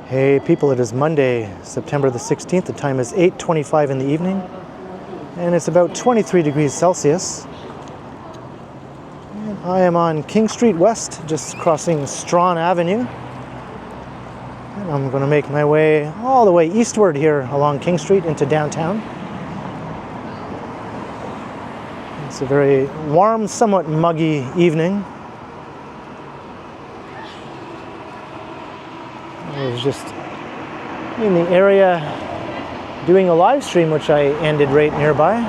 Hey people, it is Monday, September the 16th. The time is 8:25 in the evening, and it's about 23 degrees Celsius. And I am on King Street West, just crossing Strawn Avenue. And I'm going to make my way all the way eastward here along King Street into downtown. It's a very warm, somewhat muggy evening. I was just in the area doing a live stream, which I ended right nearby.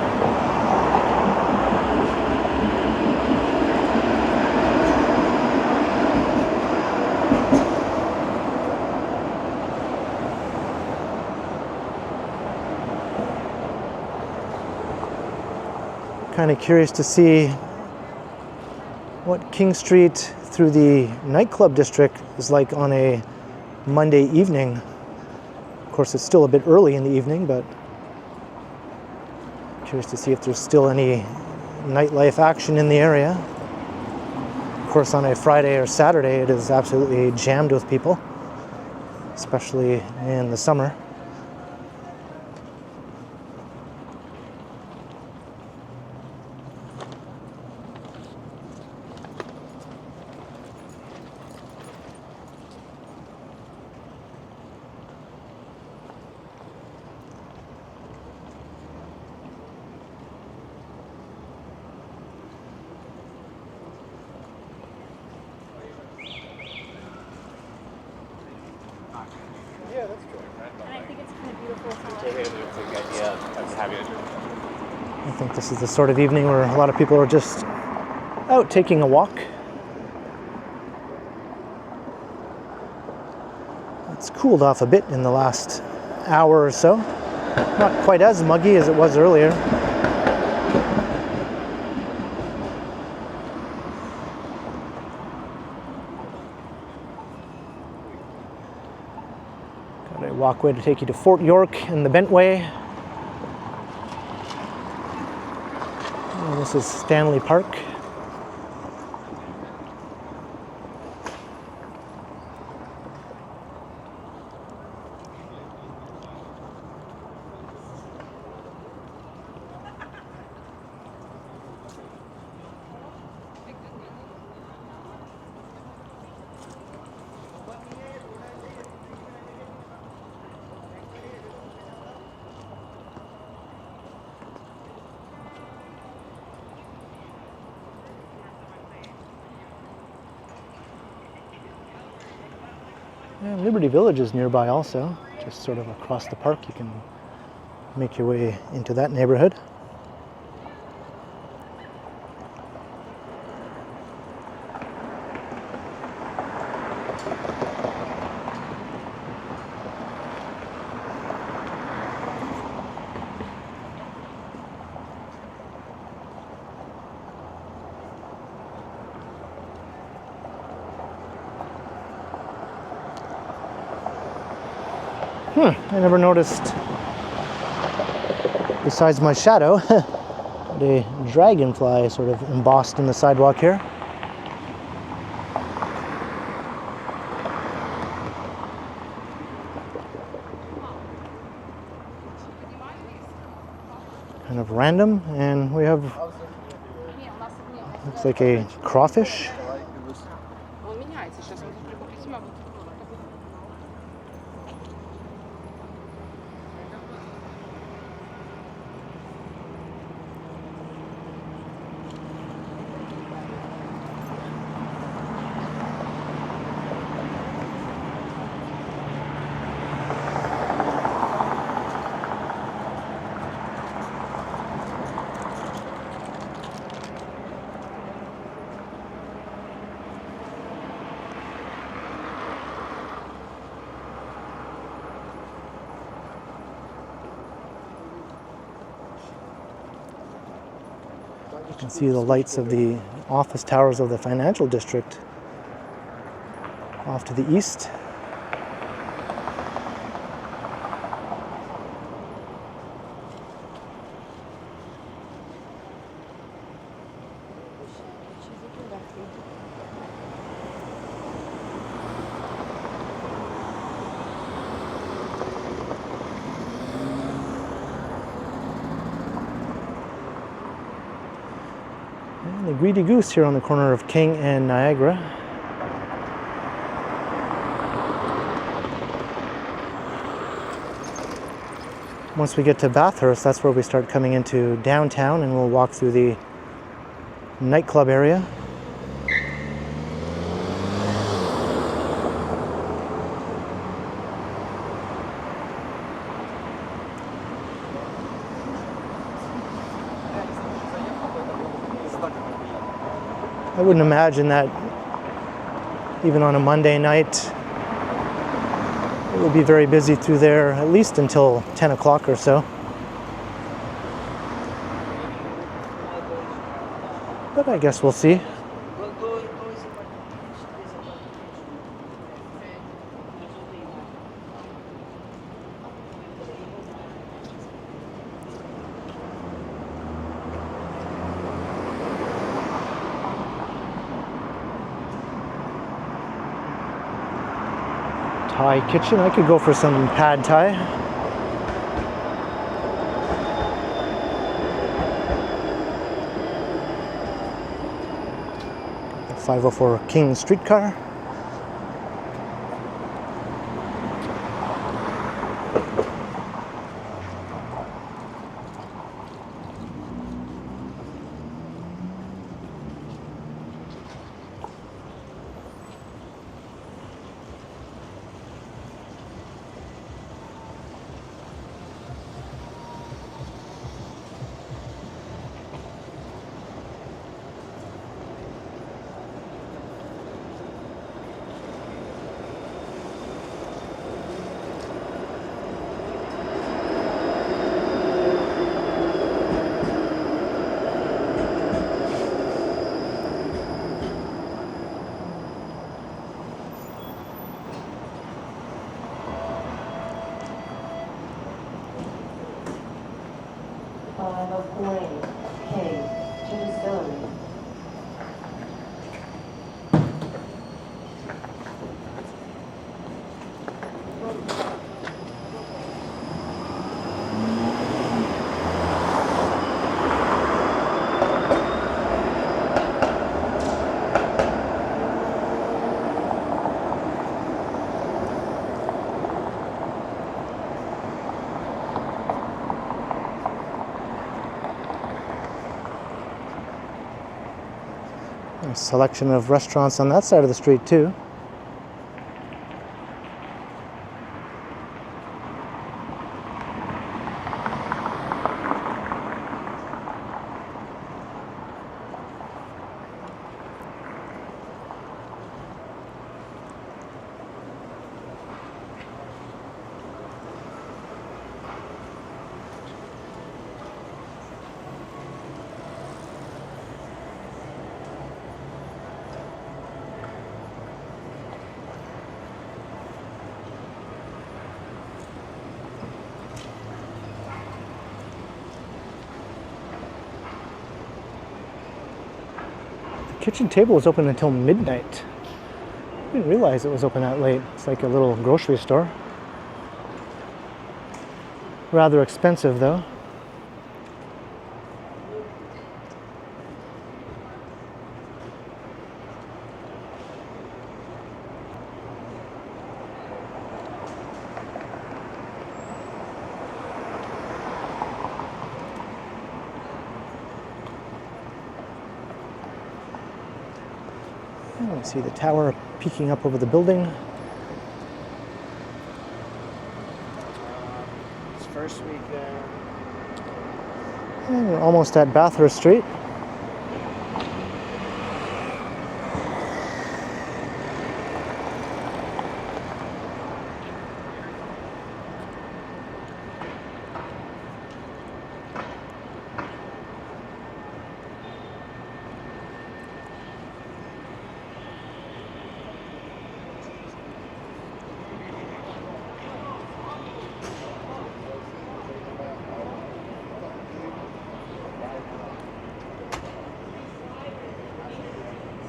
Kind of curious to see what King Street through the Nightclub district is like on a Monday evening. Of course, it's still a bit early in the evening, but curious to see if there's still any nightlife action in the area. Of course, on a Friday or Saturday, it is absolutely jammed with people, especially in the summer. Yeah, that's true. And I think it's kind of beautiful. It's a good idea of having it. I think this is the sort of evening where a lot of people are just out taking a walk. It's cooled off a bit in the last hour or so. Not quite as muggy as it was earlier. Got a walkway to take you to Fort York and the Bentway. And this is Stanley Park. And Liberty Village is nearby also, just sort of across the park. You can make your way into that neighborhood. I never noticed, besides my shadow, a dragonfly sort of embossed in the sidewalk here. Kind of random, and we have, looks like a crawfish. You can see the lights of the office towers of the financial district off to the east. Greedy Goose here on the corner of King and Niagara. Once we get to Bathurst, that's where we start coming into downtown, and we'll walk through the nightclub area. I wouldn't imagine that even on a Monday night it would be very busy through there, at least until 10 o'clock or so. But I guess we'll see. Thai kitchen. I could go for some pad Thai. The 504 King streetcar. A selection of restaurants on that side of the street too. Kitchen table was open until midnight. I didn't realize it was open that late. It's like a little grocery store. Rather expensive though. You see the tower peeking up over the building. It's first week there. And we're almost at Bathurst Street.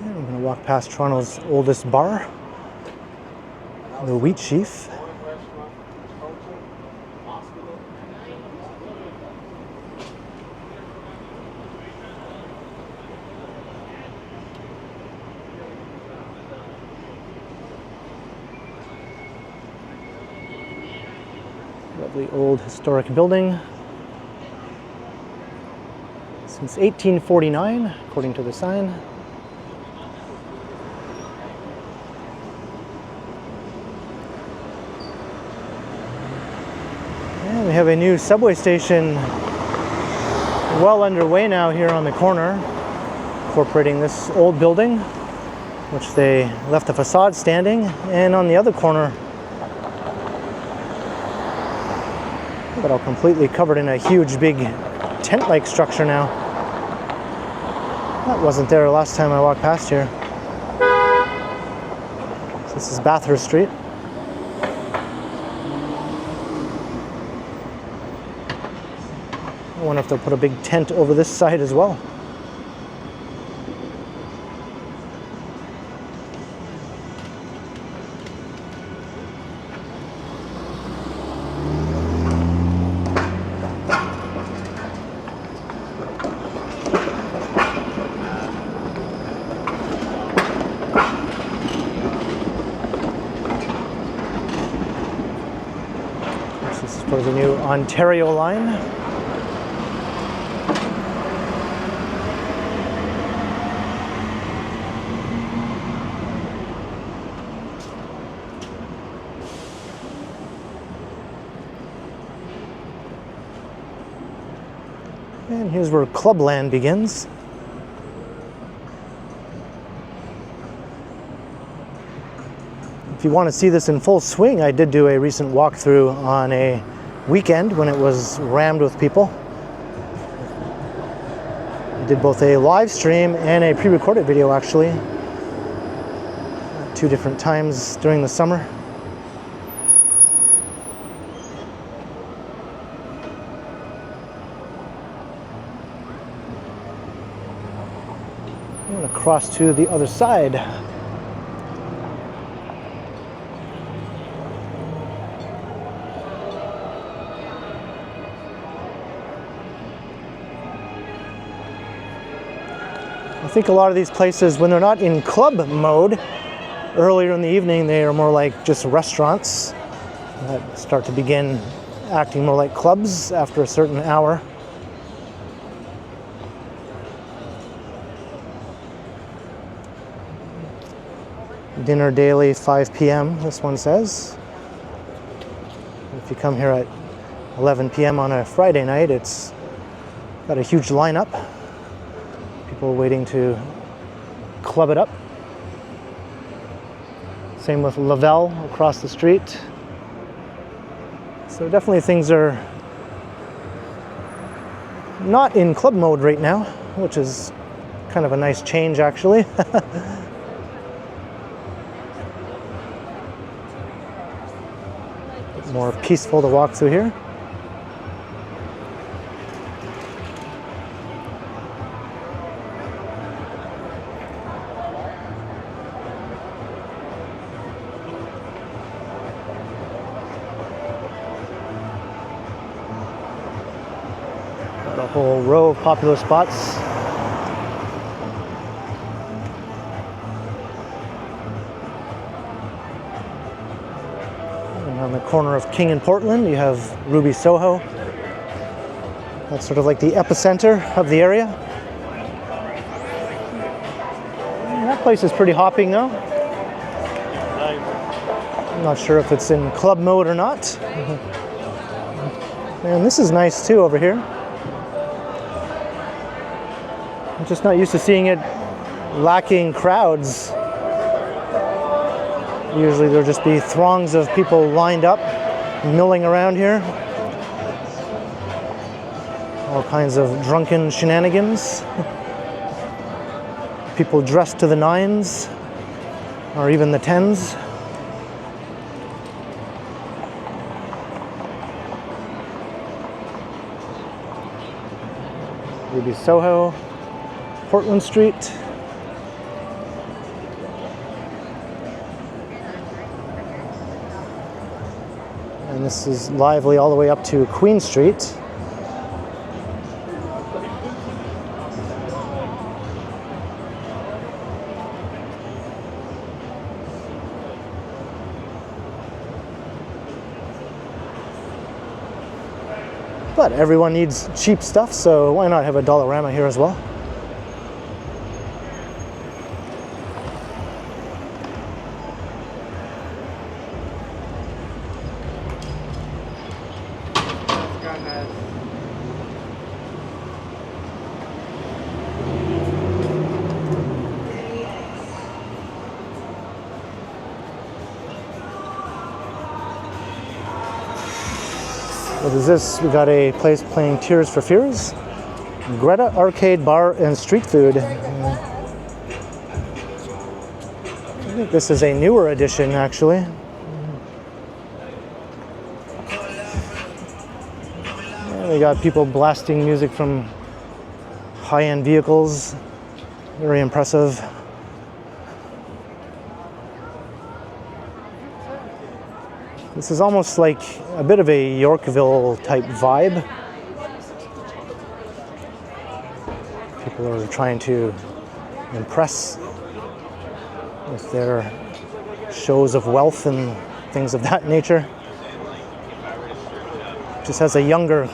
And I'm going to walk past Toronto's oldest bar, the Wheat Sheaf. Lovely old historic building. Since 1849, according to the sign. And we have a new subway station well underway now here on the corner, incorporating this old building, which they left the facade standing, and on the other corner, but all completely covered in a huge big tent-like structure now. That wasn't there last time I walked past here. So this is Bathurst Street. I wonder if they'll put a big tent over this side as well. This is for the new Ontario line. And here's where Clubland begins. If you want to see this in full swing, I did do a recent walkthrough on a weekend when it was rammed with people. I did both a live stream and a pre-recorded video actually, at 2 different times during the summer. I'm going to cross to the other side. I think a lot of these places, when they're not in club mode, earlier in the evening they are more like just restaurants that start to begin acting more like clubs after a certain hour. Dinner daily 5 p.m. this one says. If you come here at 11 p.m. on a Friday night, it's got a huge lineup. People waiting to club it up. Same with Lavelle across the street. So definitely things are not in club mode right now, which is kind of a nice change actually. More peaceful to walk through here. Got a whole row of popular spots. On the corner of King and Portland, you have Ruby Soho. That's sort of like the epicenter of the area. That place is pretty hopping though. I'm not sure if it's in club mode or not. And this is nice too over here. I'm just not used to seeing it lacking crowds. Usually there'll just be throngs of people lined up, milling around here. All kinds of drunken shenanigans. People dressed to the 9s, or even the 10s. Ruby Soho, Portland Street. And this is lively all the way up to Queen Street. But everyone needs cheap stuff, so why not have a Dollarama here as well? What is this? We got a place playing Tears for Fears, Greta Arcade Bar and Street Food. I think this is a newer edition, actually. And we got people blasting music from high-end vehicles. Very impressive. This is almost like a bit of a Yorkville type vibe. People are trying to impress with their shows of wealth and things of that nature. Just has a younger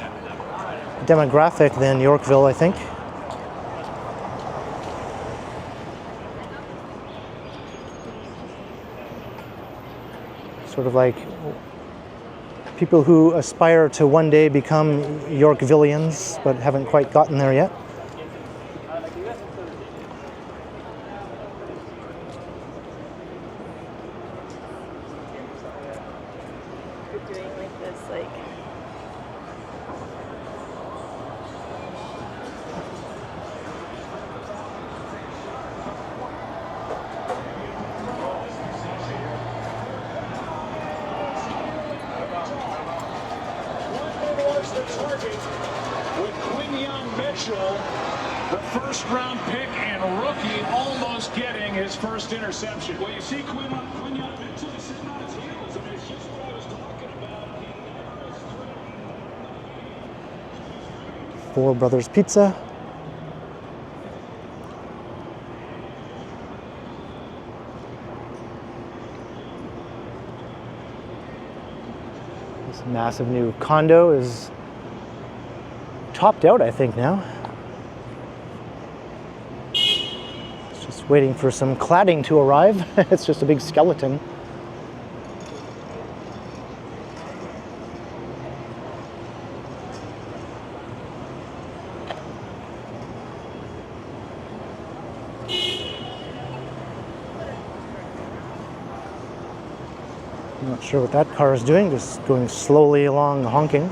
demographic than Yorkville, I think. Sort of like people who aspire to one day become Yorkvillians, but haven't quite gotten there yet. Doing like this, like. With Quinyon Mitchell, the first-round pick and rookie, almost getting his first interception. Well, you see Quinyon Mitchell is sitting on his heels, and it's just what I was talking about. Four Brothers Pizza. This massive new condo is topped out, I think, now. It's just waiting for some cladding to arrive. It's just a big skeleton. I'm not sure what that car is doing, just going slowly along, honking.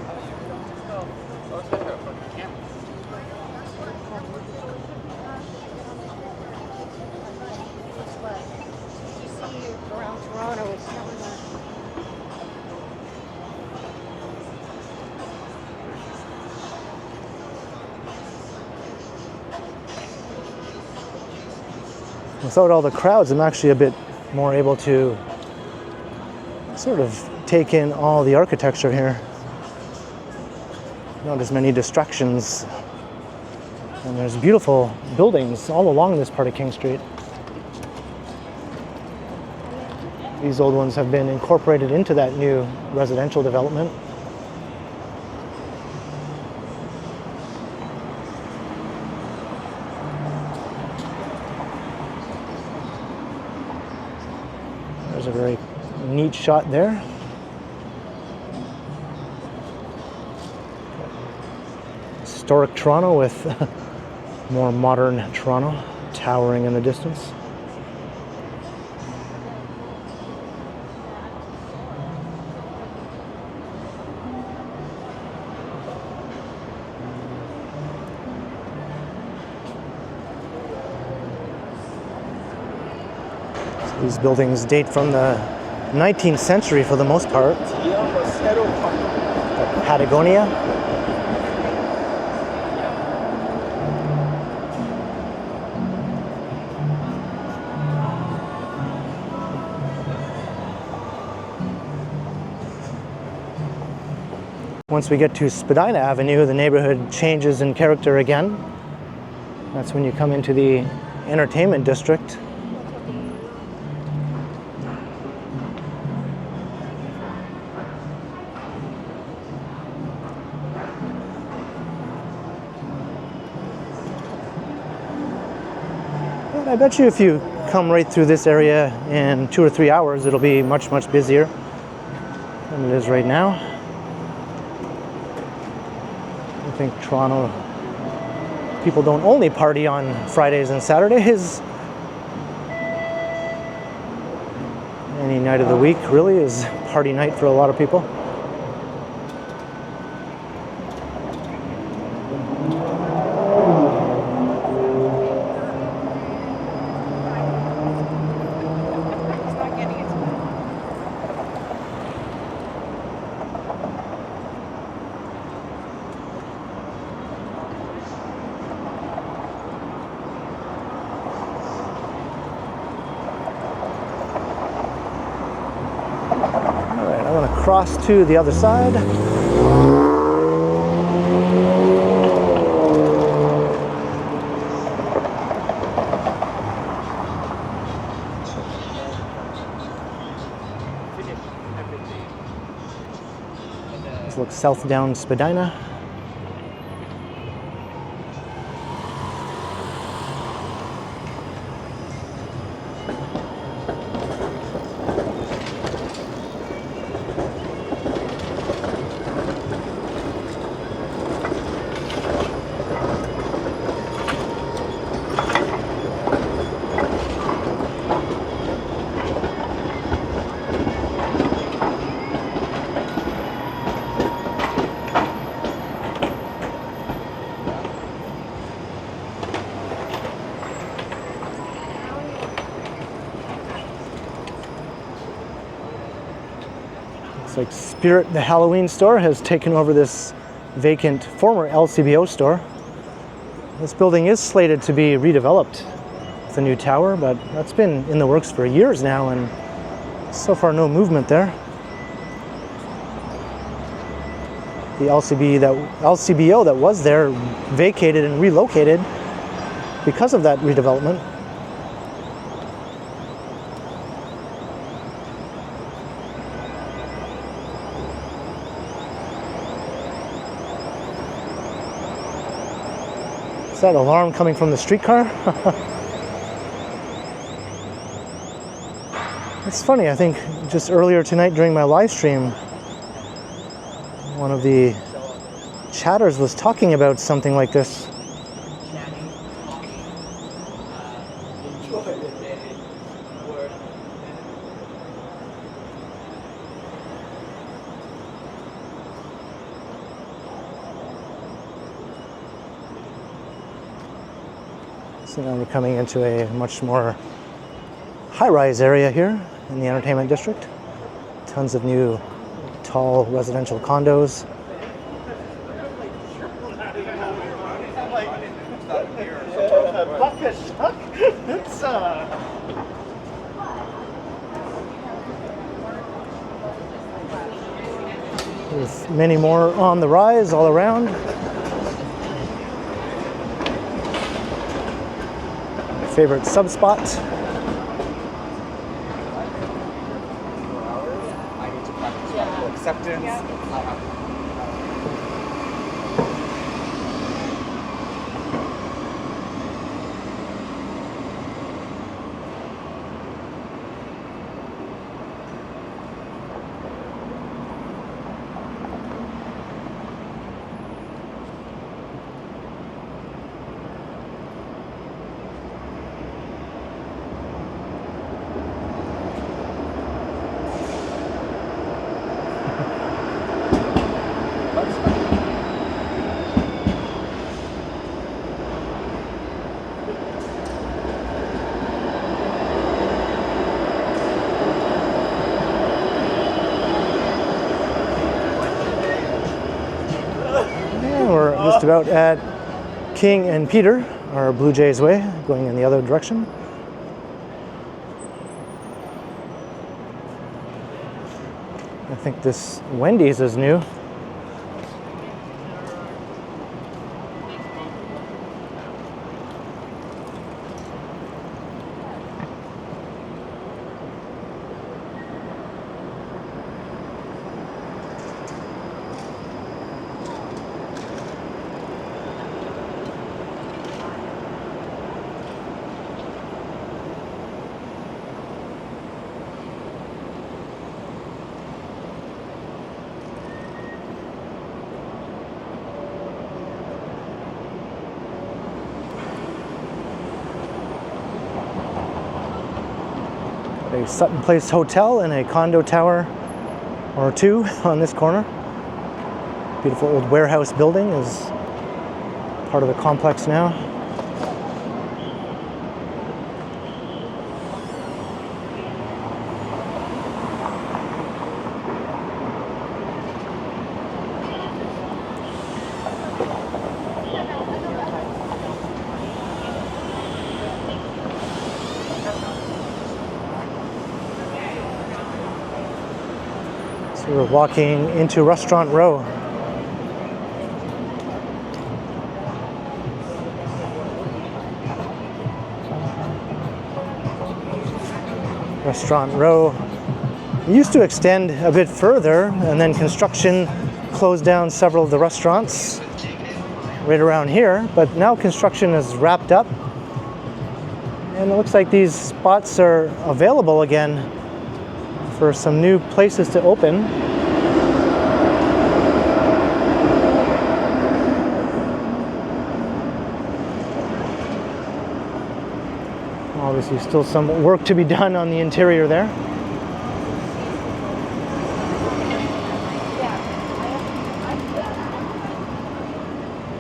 Without all the crowds, I'm actually a bit more able to sort of take in all the architecture here. Not as many distractions. And there's beautiful buildings all along this part of King Street. These old ones have been incorporated into that new residential development. There's a very neat shot there. Historic Toronto with more modern Toronto towering in the distance. These buildings date from the 19th century for the most part. Patagonia. Once we get to Spadina Avenue, the neighborhood changes in character again. That's when you come into the entertainment district. I bet you if you come right through this area in 2 or 3 hours, it'll be much, much busier than it is right now. I think Toronto people don't only party on Fridays and Saturdays. Any night of the week really is party night for a lot of people. I'm going to cross to the other side. Let's look south down Spadina. It's like Spirit, the Halloween store, has taken over this vacant former LCBO store. This building is slated to be redeveloped with a new tower, but that's been in the works for years now, and so far no movement there. The LCBO that was there vacated and relocated because of that redevelopment. Is that alarm coming from the streetcar? It's funny, I think just earlier tonight during my live stream, one of the chatters was talking about something like this. So now we're coming into a much more high-rise area here in the entertainment district. Tons of new tall residential condos. With many more on the rise all around. Favorite sub spot. Acceptance. We're just about at King and Peter, our Blue Jays way, going in the other direction. I think this Wendy's is new. A Sutton Place Hotel and a condo tower or two on this corner. Beautiful old warehouse building is part of the complex now. So we're walking into Restaurant Row. Restaurant Row used to extend a bit further, and then construction closed down several of the restaurants right around here, but now construction is wrapped up and it looks like these spots are available again for some new places to open. Obviously still some work to be done on the interior there.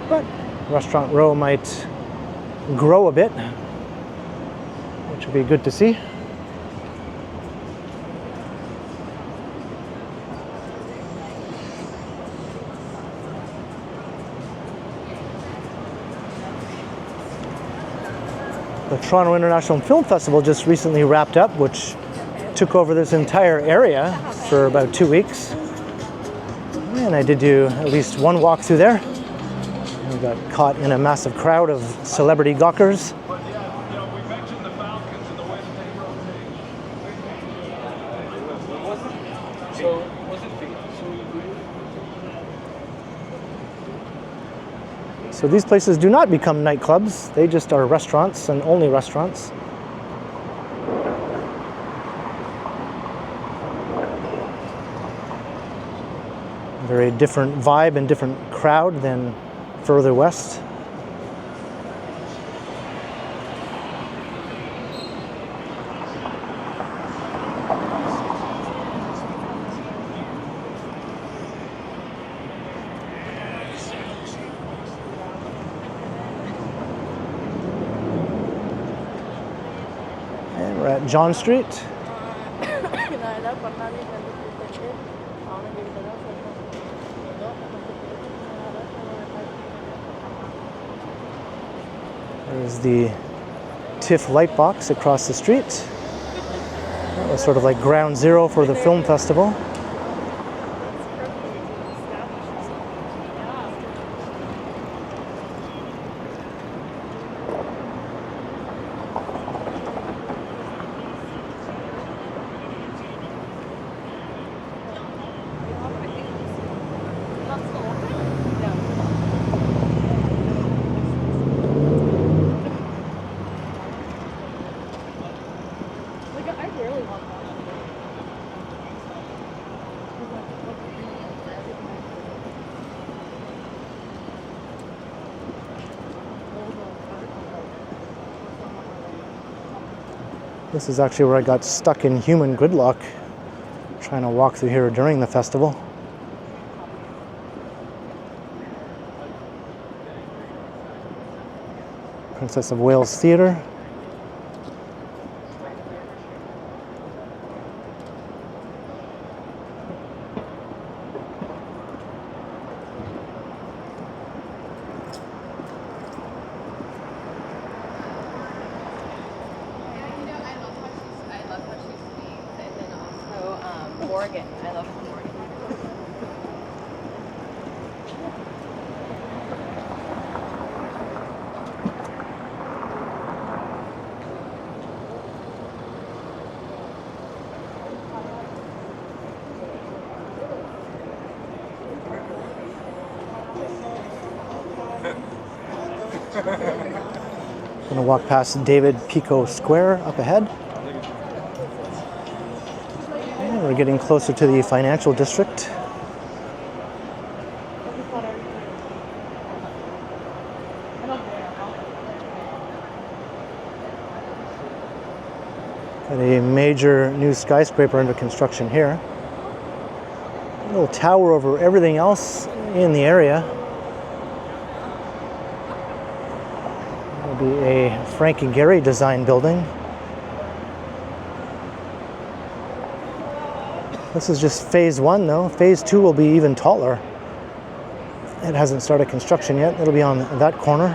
But Restaurant Row might grow a bit, which would be good to see. The Toronto International Film Festival just recently wrapped up, which took over this entire area for about 2 weeks. And I did do at least one walk through there. We got caught in a massive crowd of celebrity gawkers. So these places do not become nightclubs, they just are restaurants and only restaurants. Very different vibe and different crowd than further west. We're at John Street. There's the TIFF light box across the street. That was sort of like ground zero for the film festival. This is actually where I got stuck in human gridlock trying to walk through here during the festival. Princess of Wales Theatre. Morgan. I love Morgan. Going to walk past David Pico Square up ahead. And we're getting closer to the financial district. Got a major new skyscraper under construction here. A little tower over everything else in the area. That'll be a Frank and Gehry design building. This is just phase 1 though. Phase 2 will be even taller. It hasn't started construction yet. It'll be on that corner.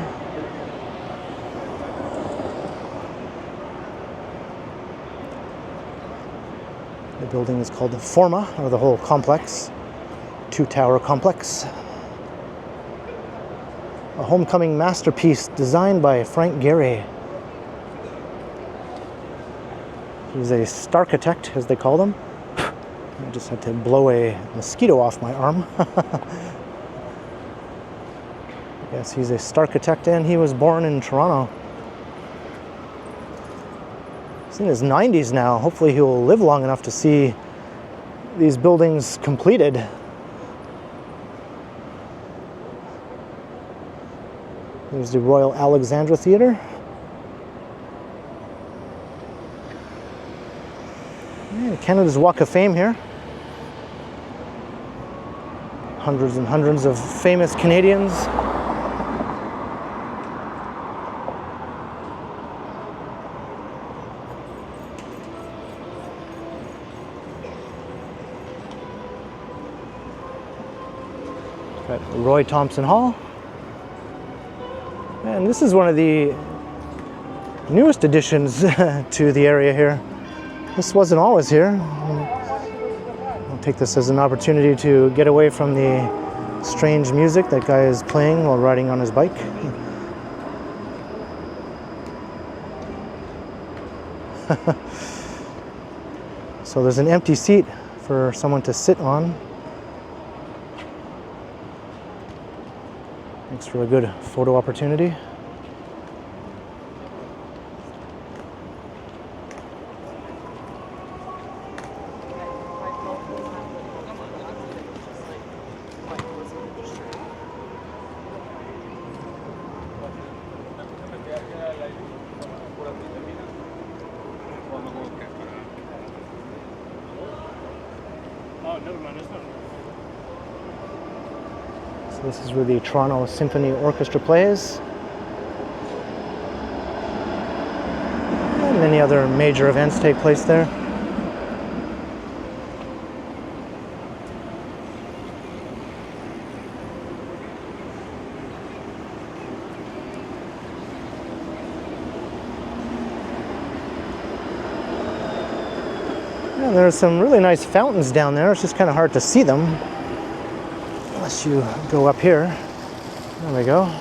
The building is called the Forma, or the whole complex. 2-tower complex. A homecoming masterpiece designed by Frank Gehry. He's a starchitect, as they call them. I just had to blow a mosquito off my arm. Yes, he's a starchitect and he was born in Toronto. He's in his 90s now. Hopefully he'll live long enough to see these buildings completed. There's the Royal Alexandra Theatre. And Canada's Walk of Fame here. Hundreds and hundreds of famous Canadians. Got Roy Thompson Hall. And this is one of the newest additions to the area here. This wasn't always here. I'll take this as an opportunity to get away from the strange music that guy is playing while riding on his bike. So there's an empty seat for someone to sit on. Makes for a good photo opportunity. So this is where the Toronto Symphony Orchestra plays. And many other major events take place there. And there's some really nice fountains down there. It's just kind of hard to see them unless you go up here. There we go.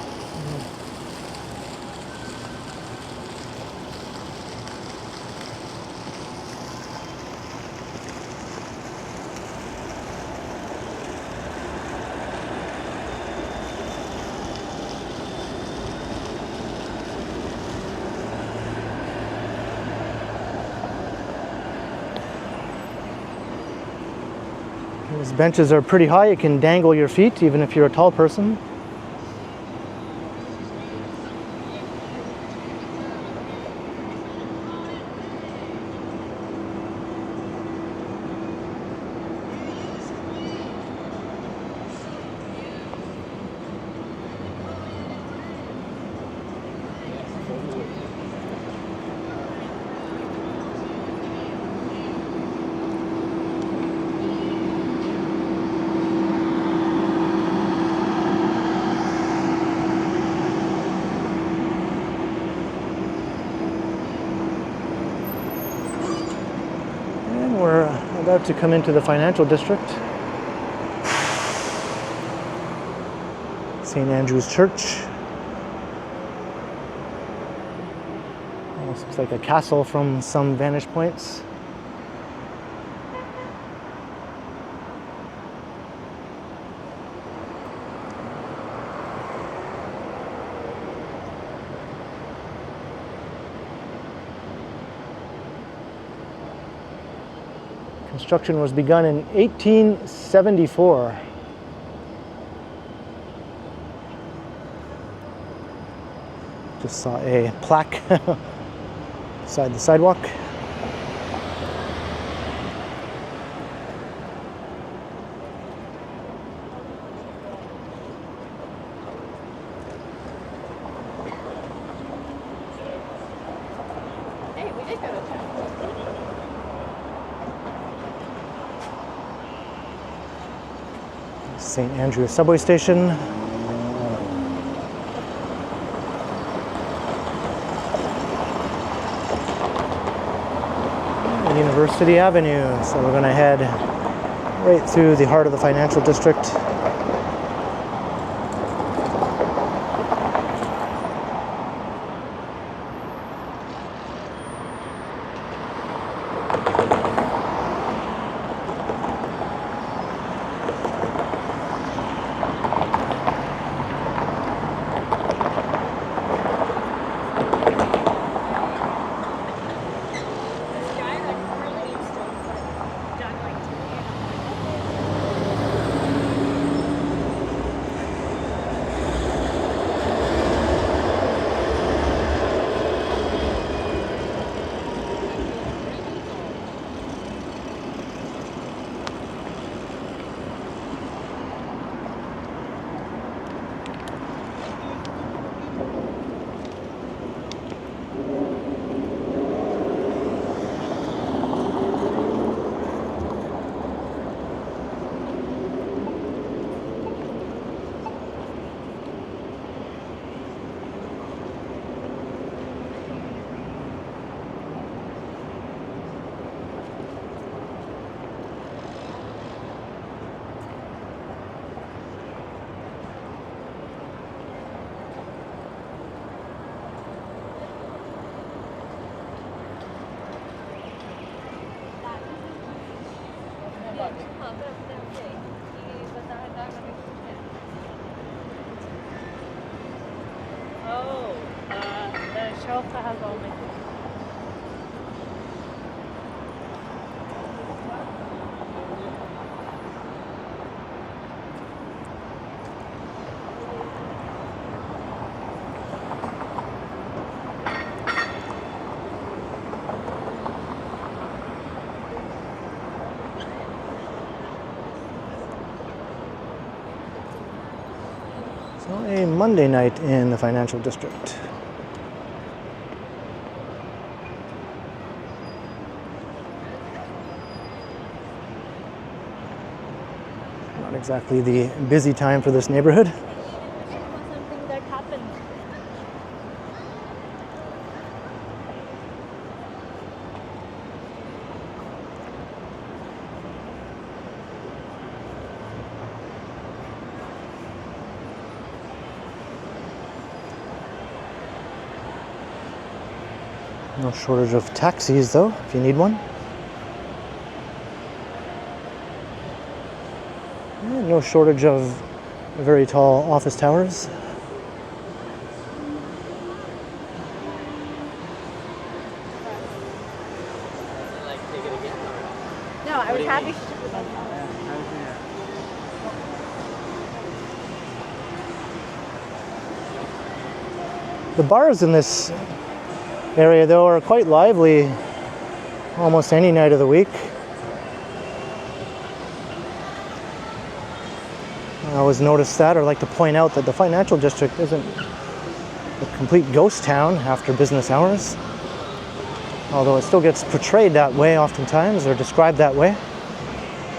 These benches are pretty high. You can dangle your feet even if you're a tall person. We're about to come into the financial district. St. Andrew's Church. Almost looks like a castle from some vantage points. Construction was begun in 1874. Just saw a plaque beside the sidewalk. St. Andrew subway station. University Avenue. So we're going to head right through the heart of the financial district. The shelf that has all my things. So a Monday night in the financial district. Not exactly the busy time for this neighborhood. Something that happened. No shortage of taxis though, if you need one. And no shortage of very tall office towers. No, I was happy. The bars in this area though are quite lively almost any night of the week. I always notice that, or like to point out that the financial district isn't a complete ghost town after business hours, although it still gets portrayed that way oftentimes or described that way.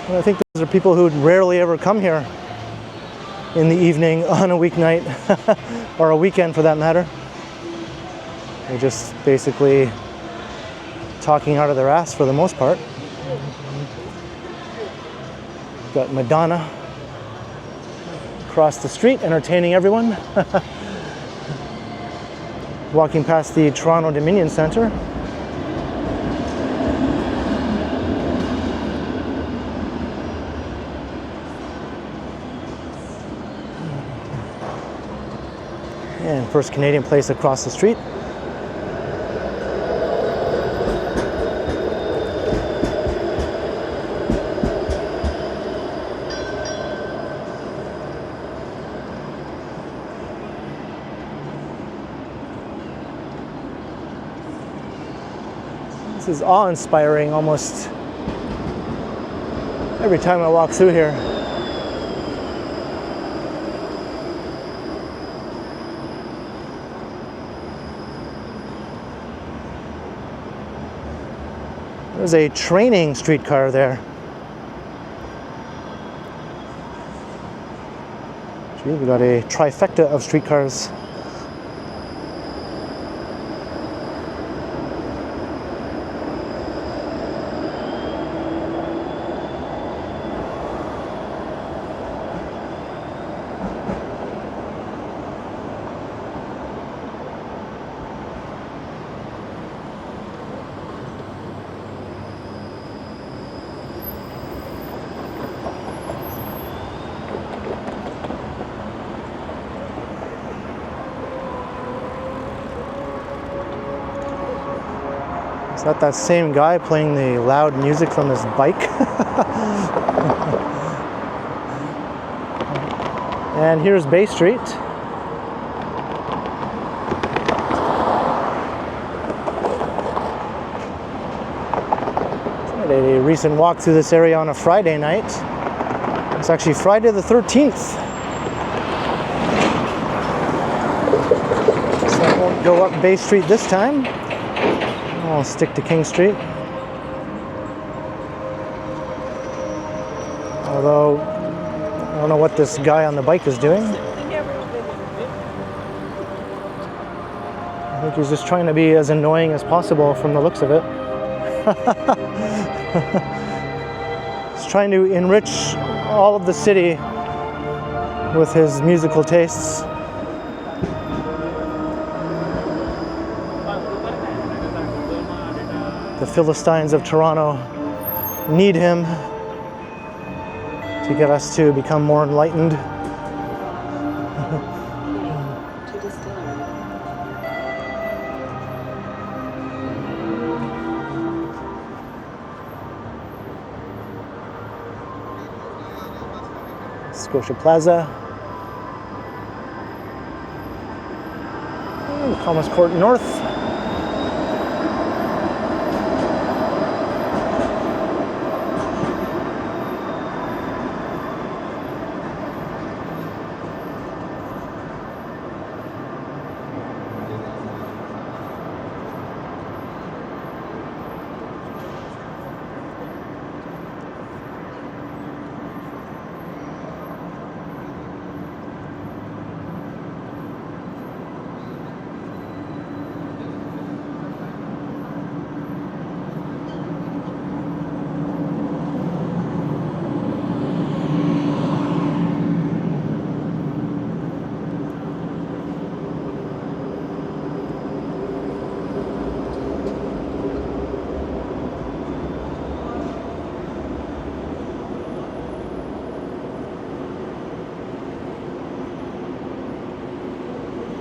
And I think those are people who rarely ever come here in the evening on a weeknight or a weekend for that matter. They're just basically talking out of their ass for the most part. Got Madonna across the street entertaining everyone. Walking past the Toronto Dominion Centre. And First Canadian Place across the street. This is awe-inspiring almost every time I walk through here. There's a training streetcar there. See, we got a trifecta of streetcars. Is that same guy playing the loud music from his bike? And here's Bay Street. I did a recent walk through this area on a Friday night. It's actually Friday the 13th. So I won't go up Bay Street this time. I'll stick to King Street. Although, I don't know what this guy on the bike is doing. I think he's just trying to be as annoying as possible from the looks of it. He's trying to enrich all of the city with his musical tastes. The Philistines of Toronto need him to get us to become more enlightened. Scotia Plaza. And Commerce Court North.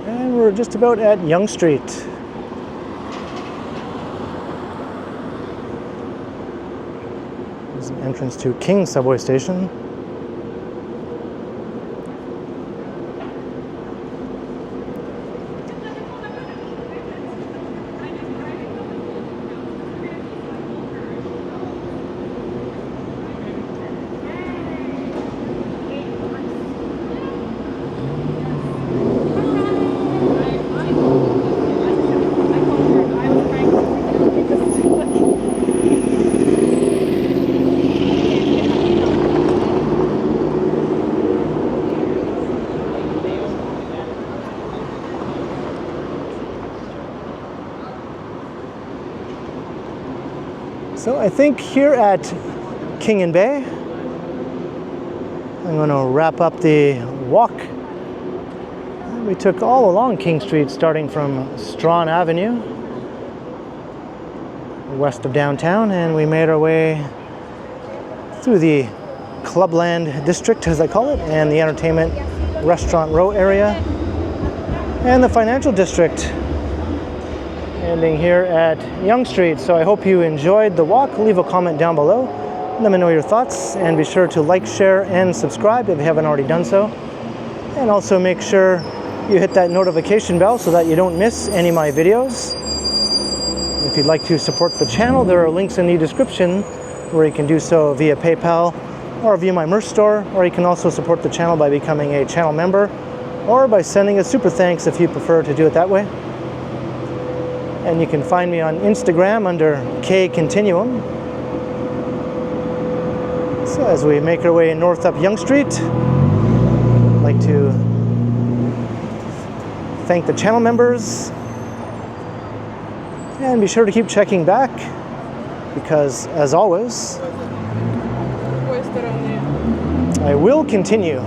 And we're just about at Yonge Street. There's an entrance to King subway station. So I think here at King and Bay, I'm going to wrap up the walk. We took all along King Street, starting from Strawn Avenue, west of downtown, and we made our way through the Clubland District, as I call it, and the Entertainment Restaurant Row area, and the Financial District, ending here at Yonge Street. So I hope you enjoyed the walk. Leave a comment down below. Let me know your thoughts, and be sure to like, share, and subscribe if you haven't already done so. And also make sure you hit that notification bell so that you don't miss any of my videos. If you'd like to support the channel, there are links in the description where you can do so via PayPal or via my merch store, or you can also support the channel by becoming a channel member or by sending a super thanks if you prefer to do it that way. And you can find me on Instagram under KContinuum. So as we make our way north up Yonge Street, like to thank the channel members, and be sure to keep checking back, because as always, I will continue